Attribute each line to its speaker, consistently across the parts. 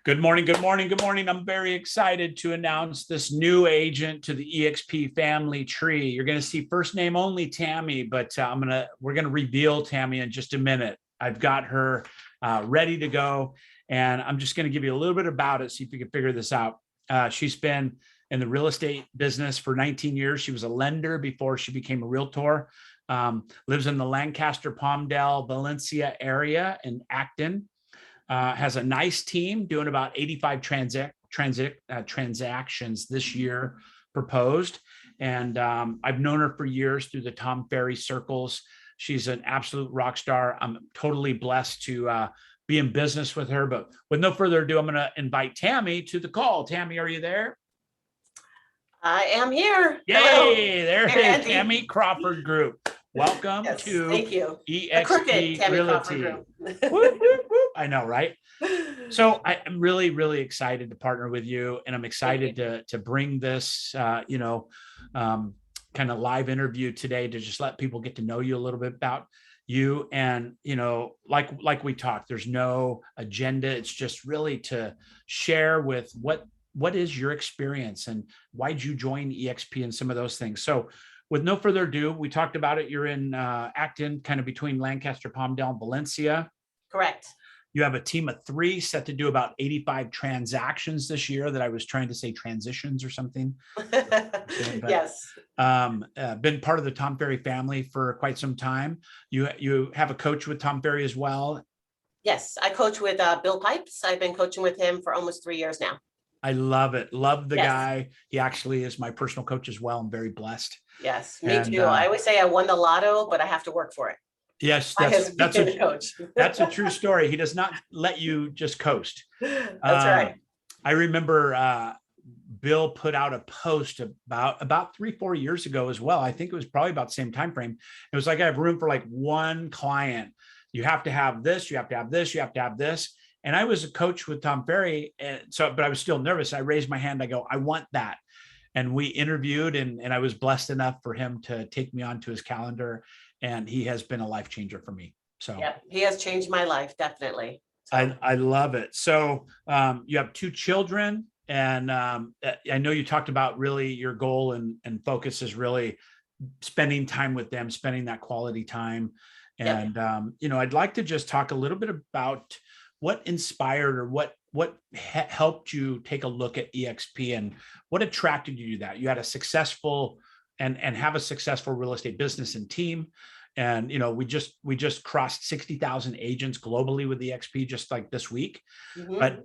Speaker 1: Good morning, good morning, good morning. I'm very excited to announce this new agent to the eXp family tree. You're going to see first name only Tammy, but we're going to reveal Tammy in just a minute. I've got her ready to go, and I'm just going to give you a little bit about it, see if you can figure this out. She's been in the real estate business for 19 years. She was a lender before she became a realtor. Lives in the Lancaster, Palmdale, Valencia area in Acton. Has a nice team doing about 85 transactions this year proposed. And I've known her for years through the Tom Ferry circles. She's an absolute rock star. I'm totally blessed to be in business with her. But with no further ado, I'm going to invite Tammy to the call. Tammy, are you there?
Speaker 2: I am here.
Speaker 1: Yay!
Speaker 2: Hello.
Speaker 1: There it is, Tammy Crawford Group. Welcome to
Speaker 2: thank you.
Speaker 1: eXp Realty. Whoop, whoop, whoop. I know, right? So I'm really, really excited to partner with you, and I'm excited to bring this, kind of live interview today to just let people get to know you a little bit about you. And, like we talked, there's no agenda. It's just really to share with what is your experience and why'd you join eXp and some of those things. So with no further ado, we talked about it. You're in Acton, kind of between Lancaster, Palmdale, and Valencia.
Speaker 2: Correct.
Speaker 1: You have a team of 3 set to do about 85 transactions this year. That I was trying to say transitions or something.
Speaker 2: Yes.
Speaker 1: Been part of the Tom Ferry family for quite some time. You have a coach with Tom Ferry as well.
Speaker 2: Yes, I coach with Bill Pipes. I've been coaching with him for almost 3 years now.
Speaker 1: I love it. Love the guy. He actually is my personal coach as well. I'm very blessed.
Speaker 2: Yes, me too. I always say I won the lotto, but I have to work for it.
Speaker 1: Yes, that's a true story. He does not let you just coast.
Speaker 2: That's right.
Speaker 1: I remember Bill put out a post about 3-4 years ago as well. I think it was probably about the same time frame. It was like, I have room for like 1 client. You have to have this, you have to have this, you have to have this. And I was a coach with Tom Ferry, but I was still nervous. I raised my hand. I go, I want that. And we interviewed, and I was blessed enough for him to take me onto his calendar. And he has been a life changer for me. So
Speaker 2: yeah, he has changed my life, definitely. So.
Speaker 1: I love it. So you have 2 children, and I know you talked about really your goal and focus is really spending time with them, spending that quality time. And I'd like to just talk a little bit about what inspired or what helped you take a look at eXp and what attracted you to that. You had a successful and have a successful real estate business and team. And, we just crossed 60,000 agents globally with eXp just like this week. Mm-hmm. But,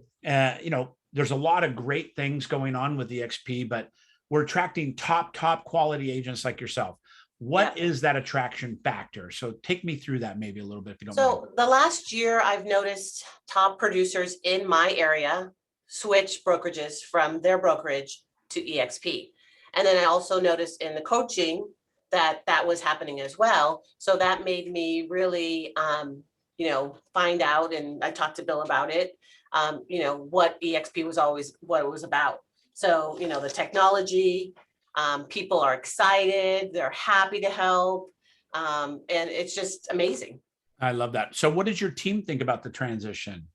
Speaker 1: there's a lot of great things going on with eXp, but we're attracting top quality agents like yourself. What is that attraction factor? So take me through that maybe a little bit if you don't mind.
Speaker 2: So the last year I've noticed top producers in my area switch brokerages from their brokerage to eXp. And then I also noticed in the coaching that was happening as well. So that made me really, find out, and I talked to Bill about it, what eXp was always, what it was about. So, the technology, people are excited, they're happy to help. And it's just amazing.
Speaker 1: I love that. So what did your team think about the transition?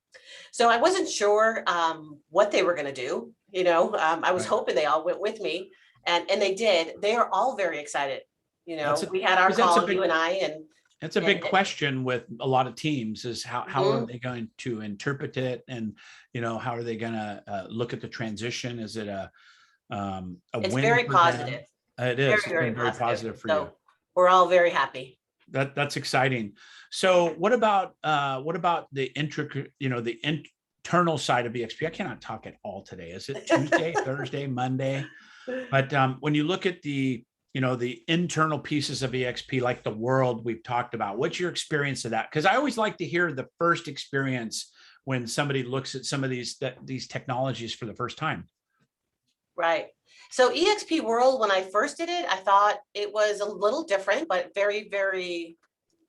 Speaker 2: So I wasn't sure what they were going to do. I was hoping they all went with me, and they did. They are all very excited. We had our call, you and I, and
Speaker 1: that's a big question with a lot of teams is how are they going to interpret it? And, how are they going to look at the transition? Is it
Speaker 2: it's win very positive.
Speaker 1: It is very positive for you.
Speaker 2: We're all very happy.
Speaker 1: That's exciting. So what about the the internal side of eXp? I cannot talk at all today. Is it Tuesday, Thursday, Monday? But when you look at the internal pieces of eXp, like the world we've talked about, what's your experience of that? Because I always like to hear the first experience when somebody looks at some of these technologies for the first time.
Speaker 2: Right. So eXp World, when I first did it, I thought it was a little different, but very, very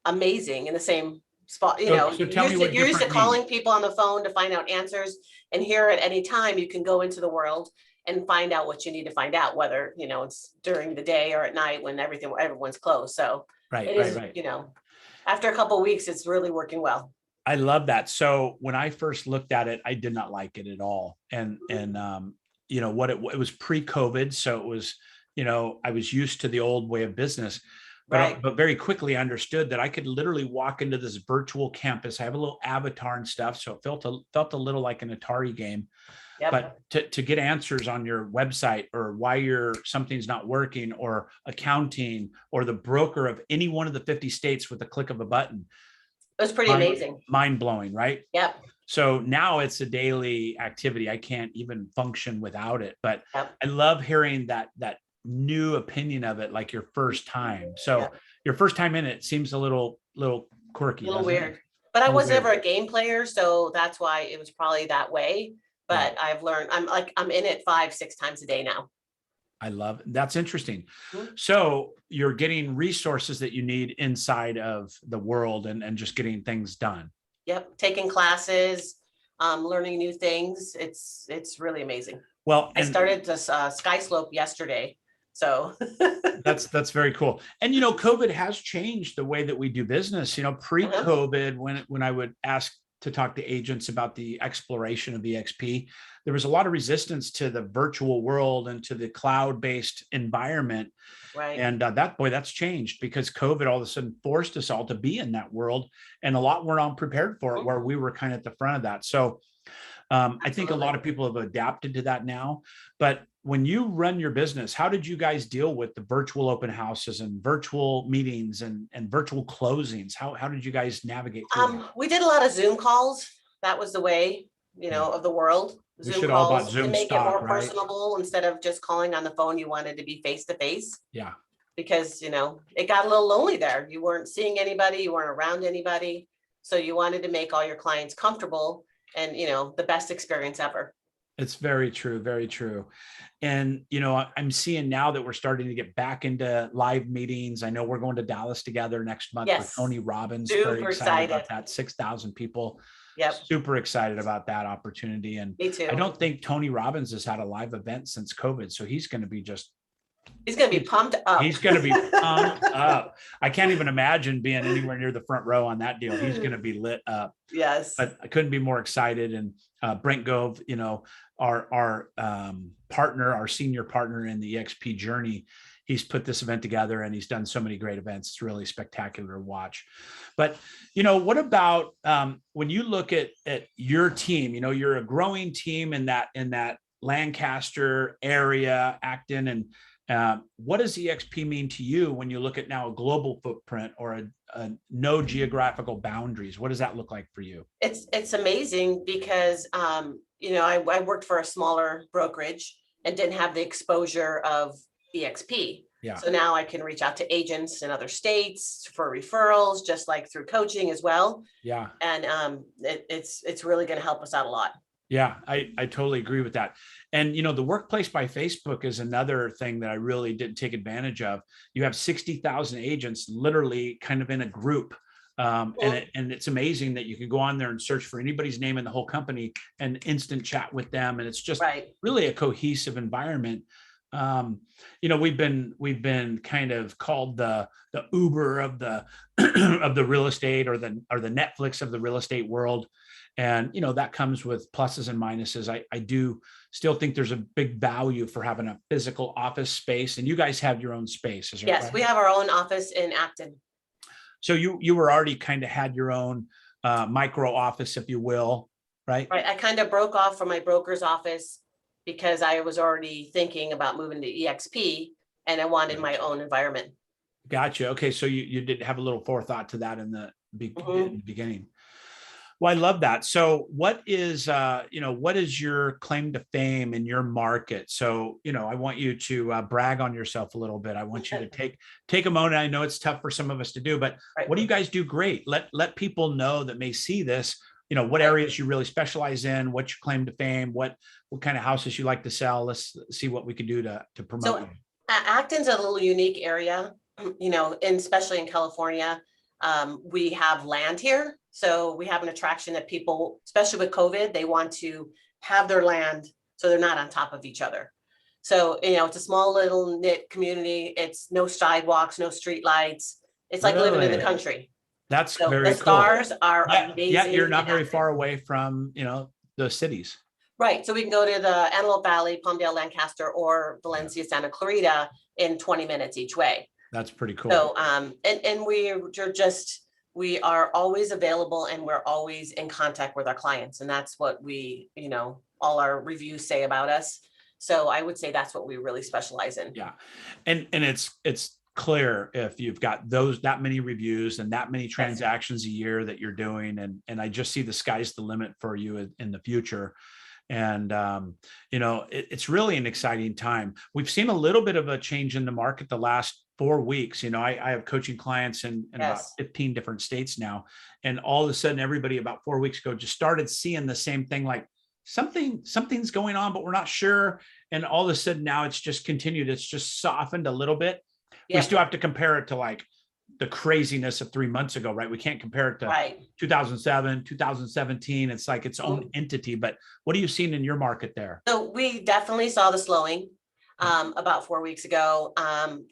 Speaker 2: amazing in the same spot. You're used to calling people on the phone to find out answers, and here at any time you can go into the world and find out what you need to find out, whether it's during the day or at night when everyone's closed. So right. After a couple of weeks, it's really working well.
Speaker 1: I love that. So when I first looked at it, I did not like it at all. And you know what, it was pre-COVID. So it was, you know, I was used to the old way of business,
Speaker 2: Right.
Speaker 1: but very quickly I understood that I could literally walk into this virtual campus. I have a little avatar and stuff. So it felt a little like an Atari game,
Speaker 2: Yep.
Speaker 1: but to get answers on your website or why something's not working, or accounting, or the broker of any one of the 50 states with the click of a button,
Speaker 2: It was pretty amazing.
Speaker 1: mind blowing, right?
Speaker 2: Yep.
Speaker 1: So now it's a daily activity. I can't even function without it. But
Speaker 2: Yep.
Speaker 1: I love hearing that new opinion of it, like your first time. So
Speaker 2: Yep.
Speaker 1: your first time in it seems a little quirky,
Speaker 2: A little
Speaker 1: doesn't it?
Speaker 2: weird, but I
Speaker 1: Little
Speaker 2: was
Speaker 1: weird.
Speaker 2: never a game player, so that's why it was probably that way. But I've learned, I'm in it 5-6 times a day now.
Speaker 1: I love that's interesting.
Speaker 2: Mhm.
Speaker 1: So you're getting resources that you need inside of the world, and just getting things done.
Speaker 2: Yep, taking classes, learning new things. It's really amazing.
Speaker 1: Well,
Speaker 2: I
Speaker 1: and
Speaker 2: started this sky slope yesterday, so
Speaker 1: that's very cool. And you know, COVID has changed the way that we do business. You know, pre-COVID, when I would ask to talk to agents about the exploration of eXp, there was a lot of resistance to the virtual world and to the cloud-based environment.
Speaker 2: right.
Speaker 1: And that's changed because COVID all of a sudden forced us all to be in that world, and a lot weren't unprepared for it, where we were kind of at the front of that. So I think a lot of people have adapted to that now. But when you run your business, how did you guys deal with the virtual open houses and virtual meetings and virtual closings? How did you guys navigate through that?
Speaker 2: We did a lot of Zoom calls. That was the way,
Speaker 1: Yeah.
Speaker 2: of the world.
Speaker 1: We
Speaker 2: Zoom
Speaker 1: should all bought
Speaker 2: calls to
Speaker 1: Zoom
Speaker 2: make it
Speaker 1: stock,
Speaker 2: more
Speaker 1: right?
Speaker 2: personable. Instead of just calling on the phone, you wanted to be face to face,
Speaker 1: Yeah.
Speaker 2: because it got a little lonely there. You weren't seeing anybody, you weren't around anybody. So you wanted to make all your clients comfortable and the best experience ever.
Speaker 1: It's very true, very true. And you know, I'm seeing now that we're starting to get back into live meetings. I know we're going to Dallas together next month with
Speaker 2: Yes.
Speaker 1: Tony Robbins. Very
Speaker 2: Super
Speaker 1: excited about
Speaker 2: excited.
Speaker 1: that. 6,000 people.
Speaker 2: Yep.
Speaker 1: Super excited about that opportunity. And
Speaker 2: Me too.
Speaker 1: I don't think Tony Robbins has had a live event since COVID. So he's going to be
Speaker 2: He's going to be pumped up.
Speaker 1: He's going to be pumped up. I can't even imagine being anywhere near the front row on that deal. He's going to be lit up.
Speaker 2: Yes.
Speaker 1: But I couldn't be more excited. And Brent Gove, you know, our partner, our senior partner in the eXp journey, he's put this event together, and he's done so many great events. It's really spectacular to watch. But, you know, what about when you look at your team? You know, you're a growing team in that Lancaster area, Acton, and what does eXp mean to you when you look at now a global footprint, or a no geographical boundaries? What does that look like for you?
Speaker 2: It's amazing because I worked for a smaller brokerage and didn't have the exposure of eXp.
Speaker 1: Yeah.
Speaker 2: So now I can reach out to agents in other states for referrals, just like through coaching as well.
Speaker 1: Yeah.
Speaker 2: And it's really going to help us out a lot.
Speaker 1: Yeah, I totally agree with that. And, you know, the workplace by Facebook is another thing that I really didn't take advantage of. You have 60,000 agents literally kind of in a group. And it's amazing that you can go on there and search for anybody's name in the whole company and instant chat with them. And it's just really a cohesive environment. You know, we've been kind of called the Uber of the of the real estate, or the Netflix of the real estate world. And, you know, that comes with pluses and minuses. I do still think there's a big value for having a physical office space, and you guys have your own space. Is that
Speaker 2: Yes,
Speaker 1: right?
Speaker 2: we have our own office in Acton.
Speaker 1: So you were already kind of had your own micro office, if you will, right?
Speaker 2: Right. I kind of broke off from my broker's office because I was already thinking about moving to eXp, and I wanted my own environment.
Speaker 1: Gotcha. Okay. So you did have a little forethought to that in the beginning. Well, I love that. So what is your claim to fame in your market? So, you know, I want you to brag on yourself a little bit. I want you to take a moment. I know it's tough for some of us to do, but what do you guys do great? Let people know that may see this, you know, what areas you really specialize in, what's your claim to fame, what kind of houses you like to sell. Let's see what we can do to promote you.
Speaker 2: Acton's a little unique area, you know, and especially in California. We have land here. So we have an attraction that people, especially with COVID, they want to have their land so they're not on top of each other. So, you know, it's a small little knit community. It's no sidewalks, no street lights. It's like living in the country.
Speaker 1: That's
Speaker 2: So
Speaker 1: very
Speaker 2: the
Speaker 1: cool.
Speaker 2: stars are
Speaker 1: Yet you're
Speaker 2: amazing
Speaker 1: not
Speaker 2: and
Speaker 1: very
Speaker 2: active.
Speaker 1: far away from, the cities.
Speaker 2: Right, so we can go to the Antelope Valley, Palmdale, Lancaster, or Valencia, Santa Clarita in 20 minutes each way.
Speaker 1: That's pretty cool.
Speaker 2: So, and we are always available and we're always in contact with our clients. And that's what we, all our reviews say about us. So I would say that's what we really specialize in.
Speaker 1: Yeah. And it's clear if you've got that many reviews and that many transactions a year that you're doing. And I just see the sky's the limit for you in the future. And, it's really an exciting time. We've seen a little bit of a change in the market the last 4 weeks. I have coaching clients in about 15 different states now. And all of a sudden, everybody about 4 weeks ago just started seeing the same thing, like something's going on, but we're not sure. And all of a sudden now it's just continued. It's just softened a little bit. We still have to compare it to like the craziness of 3 months ago, right? We can't compare it to 2007, 2017. It's like its own entity. But what are you seeing in your market there?
Speaker 2: So we definitely saw the slowing about 4 weeks ago.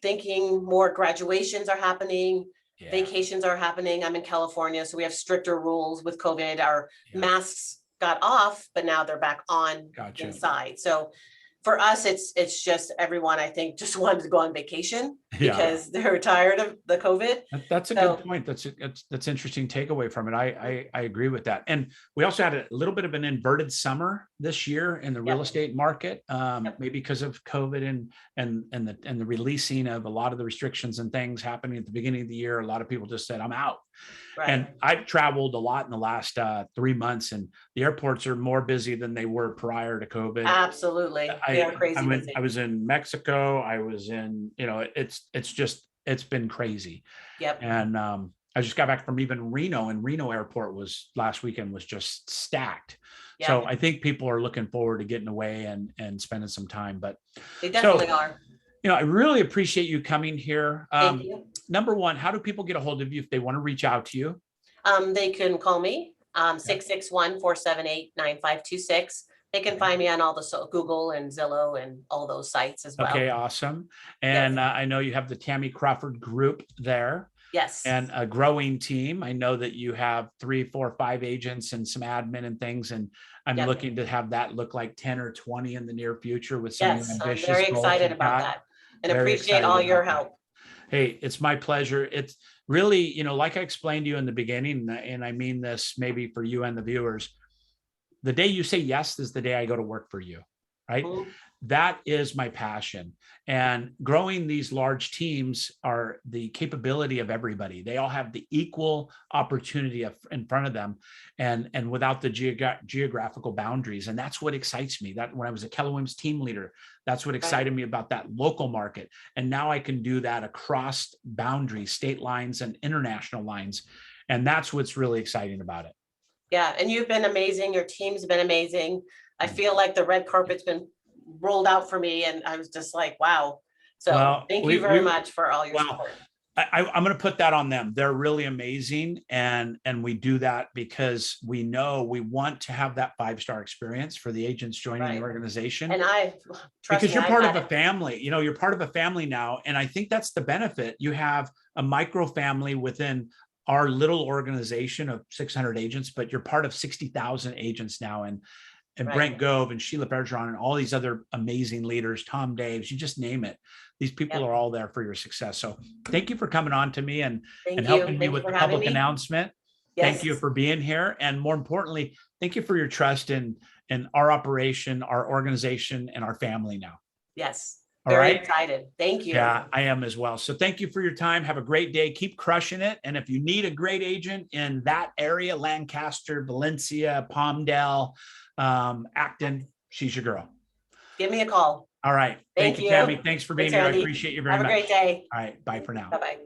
Speaker 2: Thinking more graduations are happening, vacations are happening. I'm in California, so we have stricter rules with COVID. Our masks got off, but now they're back on inside. So for us, it's just everyone, I think, just wanted to go on vacation because they're tired of the COVID.
Speaker 1: That's a good point. That's interesting takeaway from it. I agree with that. And we also had a little bit of an inverted summer this year in the real estate market, maybe because of COVID and the releasing of a lot of the restrictions and things happening at the beginning of the year. A lot of people just said, I'm out. And I've traveled a lot in the last 3 months, and the airports are more busy than they were prior to COVID.
Speaker 2: Absolutely. They are crazy busy.
Speaker 1: I was in Mexico. I was in, it's been crazy. And I just got back from even Reno, and Reno airport last weekend was just stacked. So I think people are looking forward to getting away and spending some time, but
Speaker 2: they definitely are.
Speaker 1: I really appreciate you coming here.
Speaker 2: Thank you.
Speaker 1: Number one, how do people get a hold of you if they want to reach out to you?
Speaker 2: They can call me 661-478-9526. They can find me on all the Google and Zillow and all those sites as well.
Speaker 1: Okay, awesome. And I know you have the Tammy Crawford group there.
Speaker 2: Yes.
Speaker 1: And a growing team. I know that you have 3, 4, 5 agents and some admin and things. And I'm looking to have that look like 10 or 20 in the near future with some ambitious
Speaker 2: I'm very excited about that and appreciate all your help.
Speaker 1: Hey, it's my pleasure. It's really, like I explained to you in the beginning, and I mean this maybe for you and the viewers, the day you say yes is the day I go to work for you, right? That is my passion. And growing these large teams are the capability of everybody. They all have the equal opportunity in front of them and without the geographical boundaries. And that's what excites me. That when I was a Keller Williams team leader, that's what excited me about that local market. And now I can do that across boundaries, state lines and international lines. And that's what's really exciting about it.
Speaker 2: Yeah. And you've been amazing. Your team's been amazing. I feel like the red carpet's been rolled out for me, and I was just like, wow. So thank you very much for all your support.
Speaker 1: I'm going to put that on them. They're really amazing. And we do that because we know we want to have that 5-star experience for the agents joining the organization.
Speaker 2: And
Speaker 1: because you're part of a family, you're part of a family now. And I think that's the benefit. You have a micro family within our little organization of 600 agents, but you're part of 60,000 agents now. And Brent Gove and Sheila Bergeron and all these other amazing leaders, Tom Daves, you just name it. These people are all there for your success. So thank you for coming on to me and helping me with the public announcement. Thank you for being here. And more importantly, thank you for your trust in our operation, our organization, and our family now.
Speaker 2: Yes. Very excited. Thank you.
Speaker 1: Yeah, I am as well. So thank you for your time. Have a great day. Keep crushing it. And if you need a great agent in that area, Lancaster, Valencia, Palmdale, Acton, she's your girl.
Speaker 2: Give me a call.
Speaker 1: All right. Thank you, Tammy. Thanks for being here. I appreciate you very much.
Speaker 2: Have a great day.
Speaker 1: All right. Bye for now.
Speaker 2: Bye-bye.